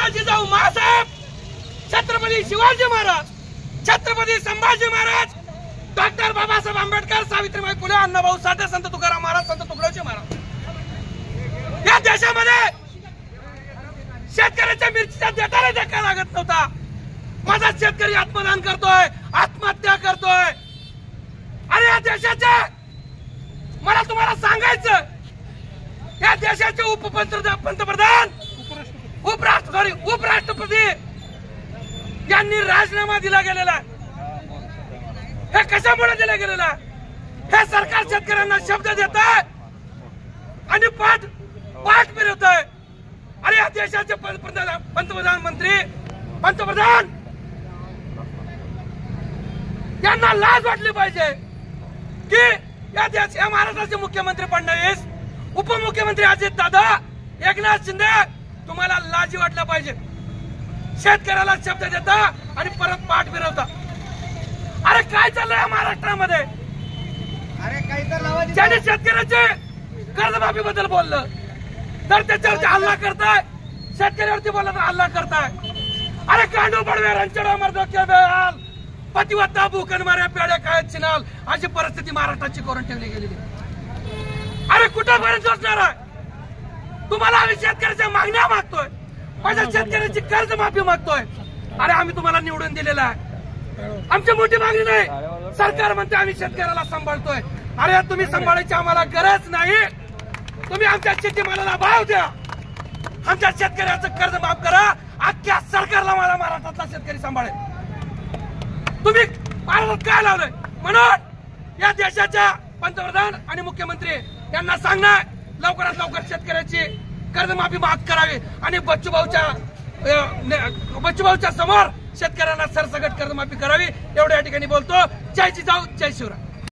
माझा जिजाऊ मासाहेब, छत्रपती शिवाजी महाराज, छत्रपती संभाजी महाराज, डॉक्टर बाबासाहेब आंबेडकर, सावित्रीबाई फुले, अण्णाभाऊ साठे, संत तुकाराम महाराज, संत तुकडोजी महाराज। या देशामध्ये शेतकऱ्याच्या मिरचीच्या देठाला धक्का लागत नव्हता। माझा शेतकरी आत्मदान करतोय, आत्महत्या करतोय। अरे या देशाचे मला तुम्हाला सांगायचं, या देशाचे पंतप्रधान उपराष्ट्रपती यांनी राजीनामा दिला गेलेला। हे कशामुळे दिला गेलेला? हे सरकार शेतकऱ्यांना शब्द देत आहे आणि पाठ फिरवत आहे। अरे या देशाचे पंतप्रधान यांना लाज वाटली पाहिजे की या महाराष्ट्राचे मुख्यमंत्री फडणवीस, उपमुख्यमंत्री अजित दादा, एकनाथ शिंदे, तुम्हाला लाजी वाटलं पाहिजे। शेतकऱ्याला शब्द देता आणि परत पाठ फिरवता। अरे काय चाललंय महाराष्ट्रामध्ये? अरे काही तर लावा। ज्याने शेतकऱ्याचे कर्जमाफी बद्दल बोललं तर त्याच्यावरती हल्ला करताय, शेतकऱ्यावरती बोलला तर हल्ला करताय। अरे कांडू बडवे रणचडा मर्द के बेहाल, पतिवत्ता भूकन माऱ्या पेड्या काय चिनाल, अशी परिस्थिती महाराष्ट्राची करून ठेवली गेलेली। अरे कुठेपर्यंत असणार आहे? तुम्हाला आम्ही शेतकऱ्याच्या मागण्या मागतोय, माझ्या शेतकऱ्याची कर्जमाफी मागतोय। अरे आम्ही तुम्हाला निवडून दिलेला आहे, आमची मोठी मागणी नाही। सरकार म्हणते आम्ही शेतकऱ्याला सांभाळतोय। अरे तुम्ही सांभाळायची आम्हाला गरज नाही। तुम्ही आमच्या शेतीमालाला भाव द्या, आमच्या शेतकऱ्याचं कर्ज माफ करा। अख्ख्या सरकारला मला महाराष्ट्रातला शेतकरी सांभाळेल। तुम्ही महाराष्ट्रात काय लावलंय? म्हणून या देशाच्या पंतप्रधान आणि मुख्यमंत्री यांना सांगणार लवकरात लवकर शेतकऱ्याची कर्जमाफी माफ करावी आणि बच्चूभाऊच्या समोर शेतकऱ्यांना सरसकट कर्जमाफी करावी। एवढ्या ठिकाणी बोलतो। जय जिजाऊ,